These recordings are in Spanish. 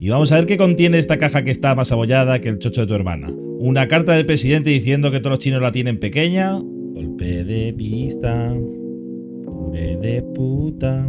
Y vamos a ver qué contiene esta caja que está más abollada que el chocho de tu hermana. Una carta del presidente diciendo que todos los chinos la tienen pequeña. Golpe de vista. Puré de puta.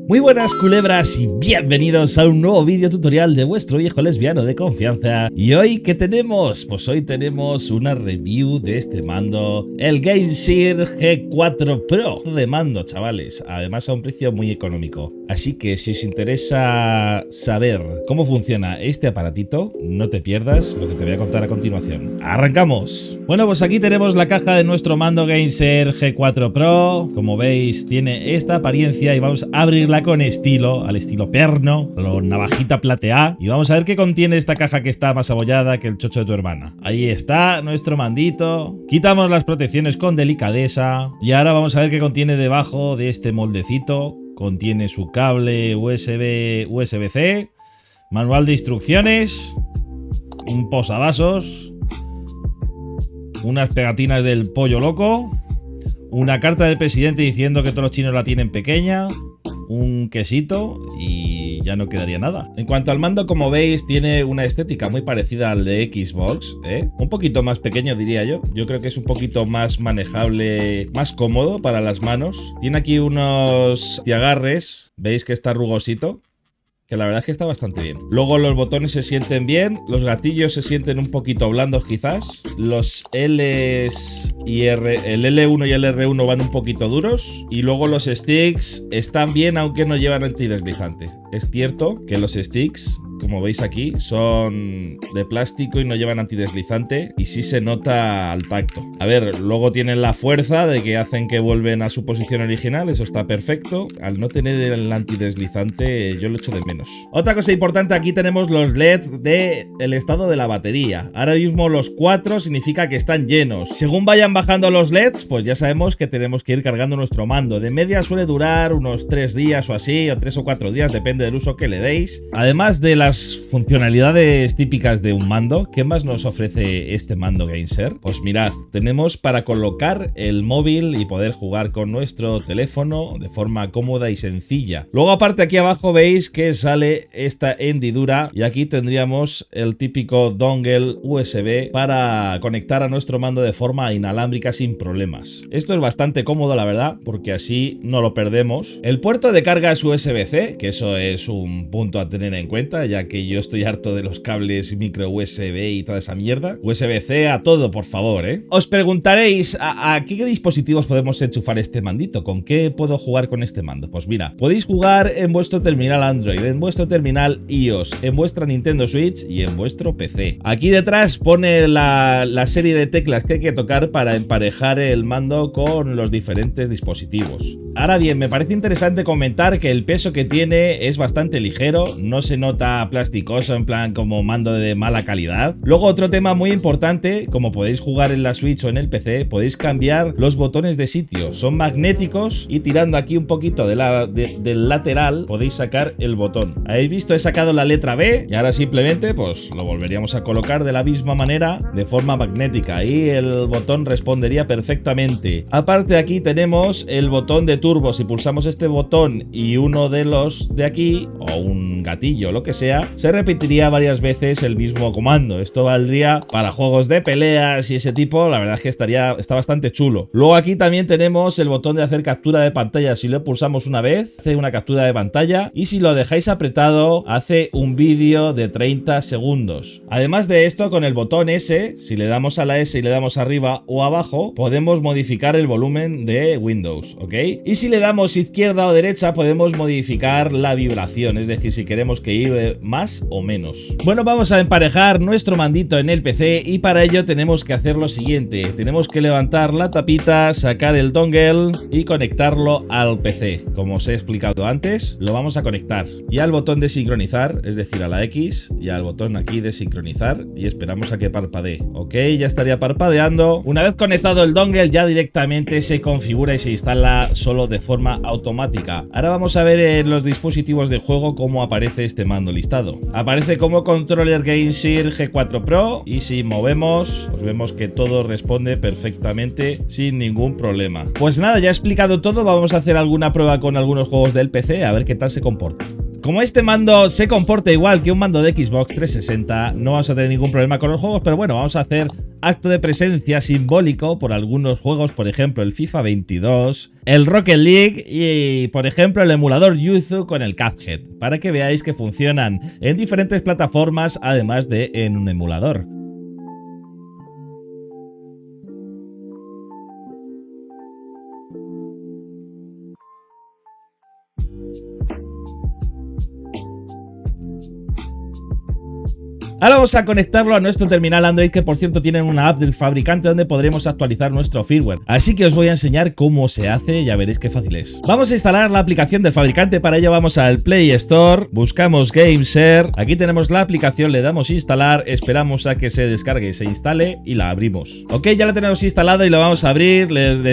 Muy buenas culebras y bienvenidos a un nuevo vídeo tutorial de vuestro viejo lesbiano de confianza. ¿Y hoy qué tenemos? Pues hoy tenemos una review de este mando, el Gainseer G4 Pro de mando, chavales. Además a un precio muy económico. Así que si os interesa saber cómo funciona este aparatito, no te pierdas lo que te voy a contar a continuación. ¡Arrancamos! Bueno, pues aquí tenemos la caja de nuestro mando Gainseer G4 Pro. Como veis, tiene esta apariencia y vamos a abrirla con estilo, al estilo perno, a lo navajita plateada. Y vamos a ver qué contiene esta caja que está más abollada que el chocho de tu hermana. Ahí está nuestro mandito. Quitamos las protecciones con delicadeza. Y ahora vamos a ver qué contiene debajo de este moldecito. Contiene su cable USB-C, manual de instrucciones, un posavasos, unas pegatinas del pollo loco, una carta del presidente diciendo que todos los chinos la tienen pequeña, un quesito y ya no quedaría nada. En cuanto al mando, como veis, tiene una estética muy parecida al de Xbox, un poquito más pequeño, diría yo. Yo creo que es un poquito más manejable, más cómodo para las manos. Tiene aquí unos agarres, veis que está rugosito, que la verdad es que está bastante bien. Luego los botones se sienten bien, los gatillos se sienten un poquito blandos quizás, los L's y R, el L1 y el R1 van un poquito duros, y luego los sticks están bien aunque no llevan antideslizante. Es cierto que los sticks, como veis aquí, son de plástico y no llevan antideslizante y sí se nota al tacto. A ver, luego tienen la fuerza de que hacen que vuelven a su posición original, eso está perfecto. Al no tener el antideslizante yo lo echo de menos. Otra cosa importante, aquí tenemos los LEDs del estado de la batería. Ahora mismo los 4 significa que están llenos. Según vayan bajando los LEDs, pues ya sabemos que tenemos que ir cargando nuestro mando. De media suele durar unos 3 días o así, o 3 o 4 días, depende del uso que le deis. Además de las funcionalidades típicas de un mando, ¿qué más nos ofrece este mando Gainseer? Pues mirad, tenemos para colocar el móvil y poder jugar con nuestro teléfono de forma cómoda y sencilla. Luego aparte aquí abajo veis que sale esta hendidura y aquí tendríamos el típico dongle USB para conectar a nuestro mando de forma inalámbrica sin problemas. Esto es bastante cómodo, la verdad, porque así no lo perdemos. El puerto de carga es USB-C, que eso es un punto a tener en cuenta, ya que yo estoy harto de los cables micro USB y toda esa mierda. USB-C a todo, por favor, Os preguntaréis, ¿a qué dispositivos podemos enchufar este mandito? ¿Con qué puedo jugar con este mando? Pues mira, podéis jugar en vuestro terminal Android, en vuestro terminal iOS, en vuestra Nintendo Switch y en vuestro PC. Aquí detrás pone la serie de teclas que hay que tocar para emparejar el mando con los diferentes dispositivos. Ahora bien, me parece interesante comentar que el peso que tiene es bastante ligero, no se nota plasticoso en plan como mando de mala calidad. Luego otro tema muy importante, como podéis jugar en la Switch o en el PC, podéis cambiar los botones de sitio, son magnéticos y tirando aquí un poquito del lateral podéis sacar el botón. ¿Habéis visto? He sacado la letra B y ahora simplemente pues lo volveríamos a colocar de la misma manera de forma magnética y el botón respondería perfectamente. Aparte aquí tenemos el botón de turbo, si pulsamos este botón y uno de los de aquí o un gatillo, lo que sea, se repetiría varias veces el mismo comando. Esto valdría para juegos de peleas y ese tipo, la verdad es que está bastante chulo. Luego aquí también tenemos el botón de hacer captura de pantalla, si lo pulsamos una vez, hace una captura de pantalla y si lo dejáis apretado, hace un vídeo de 30 segundos. Además de esto, con el botón S, si le damos a la S y le damos arriba o abajo, podemos modificar el volumen de Windows, ¿ok? Y si le damos izquierda o derecha, podemos modificar la vibración, es decir, si queremos que ir más o menos. Bueno, vamos a emparejar nuestro mandito en el PC y para ello tenemos que hacer lo siguiente. Tenemos que levantar la tapita, sacar el dongle y conectarlo al PC. Como os he explicado antes, lo vamos a conectar y al botón de sincronizar, es decir, a la X y al botón aquí de sincronizar y esperamos a que parpadee. Ok, ya estaría parpadeando. Una vez conectado el dongle, ya directamente se configura y se instala solo de forma automática. Ahora vamos a ver en los dispositivos de juego cómo aparece este mando listado. Aparece como controller Gainseer G4 Pro y si movemos, pues vemos que todo responde perfectamente sin ningún problema. Pues nada, ya he explicado todo, vamos a hacer alguna prueba con algunos juegos del PC a ver qué tal se comporta. Como este mando se comporta igual que un mando de Xbox 360, no vamos a tener ningún problema con los juegos, pero bueno, vamos a hacer acto de presencia simbólico por algunos juegos, por ejemplo el FIFA 22, el Rocket League y por ejemplo el emulador Yuzu con el Cuphead, para que veáis que funcionan en diferentes plataformas además de en un emulador. Ahora vamos a conectarlo a nuestro terminal Android, que por cierto tienen una app del fabricante donde podremos actualizar nuestro firmware. Así que os voy a enseñar cómo se hace, ya veréis qué fácil es. Vamos a instalar la aplicación del fabricante, para ello vamos al Play Store, buscamos GameShare, aquí tenemos la aplicación, le damos instalar, esperamos a que se descargue y se instale y la abrimos. Ok, ya la tenemos instalado y lo vamos a abrir,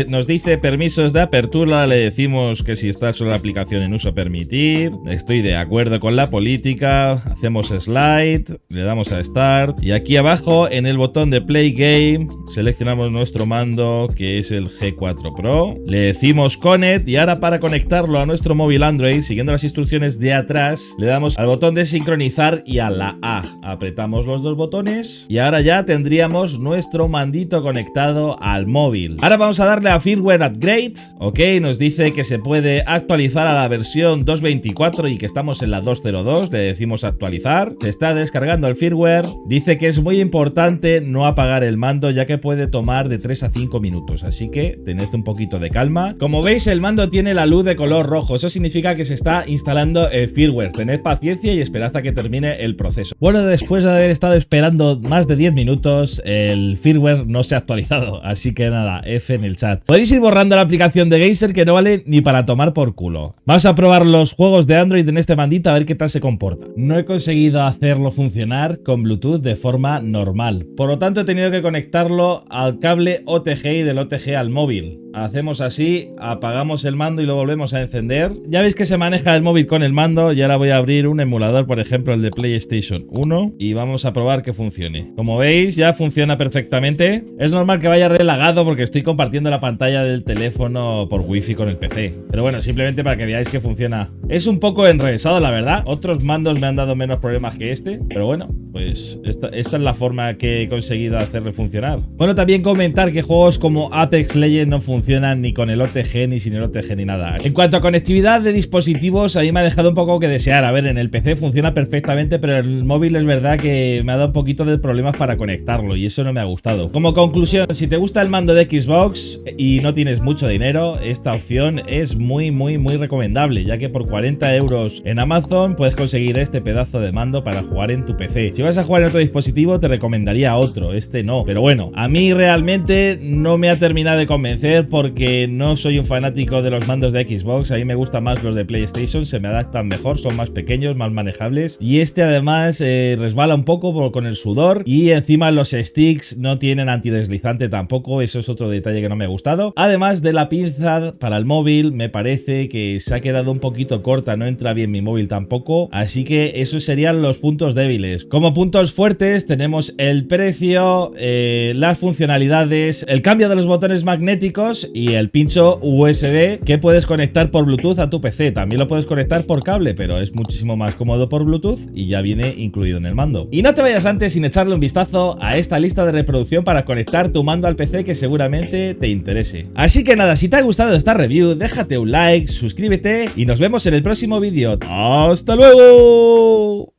nos dice permisos de apertura, le decimos que si está solo la aplicación en uso permitir, estoy de acuerdo con la política, hacemos slide, le damos a Start y aquí abajo en el botón de Play Game seleccionamos nuestro mando, que es el G4 Pro, le decimos Connect y ahora para conectarlo a nuestro móvil Android, siguiendo las instrucciones de atrás, le damos al botón de sincronizar y a la A, apretamos los dos botones y ahora ya tendríamos nuestro mandito conectado al móvil. Ahora vamos a darle a Firmware Upgrade, ok, nos dice que se puede actualizar a la versión 2.24 y que estamos en la 2.02, le decimos actualizar, se está descargando el firmware, dice que es muy importante no apagar el mando ya que puede tomar de 3 a 5 minutos, así que tened un poquito de calma. Como veis el mando tiene la luz de color rojo, eso significa que se está instalando el firmware, tened paciencia y esperad a que termine el proceso. Bueno, después de haber estado esperando más de 10 minutos, el firmware no se ha actualizado, así que nada, F en el chat. Podéis ir borrando la aplicación de GameShare, que no vale ni para tomar por culo. Vamos a probar los juegos de Android en este mandito a ver qué tal se comporta. No he conseguido hacerlo funcionar con Bluetooth de forma normal, por lo tanto he tenido que conectarlo al cable OTG y del OTG al móvil. Hacemos así, apagamos el mando y lo volvemos a encender. Ya veis que se maneja el móvil con el mando y ahora voy a abrir un emulador, por ejemplo el de PlayStation 1, y vamos a probar que funcione. Como veis ya funciona perfectamente. Es normal que vaya relagado porque estoy compartiendo la pantalla del teléfono por wifi con el PC, pero bueno, simplemente para que veáis que funciona. Es un poco enrevesado la verdad, otros mandos me han dado menos problemas que este, pero bueno, pues esta es la forma que he conseguido hacerle funcionar. Bueno, también comentar que juegos como Apex Legends no funcionan ni con el OTG ni sin el OTG ni nada. En cuanto a conectividad de dispositivos, a mí me ha dejado un poco que desear. A ver, en el PC funciona perfectamente, pero en el móvil es verdad que me ha dado un poquito de problemas para conectarlo y eso no me ha gustado. Como conclusión, si te gusta el mando de Xbox y no tienes mucho dinero, esta opción es muy recomendable, ya que por 40 euros en Amazon puedes conseguir este pedazo de mando para jugar en tu PC. Si vas a jugar en otro dispositivo te recomendaría otro, este no, pero bueno, a mí realmente no me ha terminado de convencer porque no soy un fanático de los mandos de Xbox, a mí me gustan más los de PlayStation, se me adaptan mejor, son más pequeños, más manejables y este además resbala un poco con el sudor y encima los sticks no tienen antideslizante tampoco, eso es otro detalle que no me ha gustado. Además de la pinza para el móvil me parece que se ha quedado un poquito corta, no entra bien mi móvil tampoco, así que esos serían los puntos débiles. Como puntos fuertes tenemos el precio, las funcionalidades, el cambio de los botones magnéticos y el pincho USB que puedes conectar por Bluetooth a tu PC. También lo puedes conectar por cable, pero es muchísimo más cómodo por Bluetooth y ya viene incluido en el mando. Y no te vayas antes sin echarle un vistazo a esta lista de reproducción para conectar tu mando al PC, que seguramente te interese. Así que nada, si te ha gustado esta review, déjate un like, suscríbete y nos vemos en el próximo vídeo. ¡Hasta luego!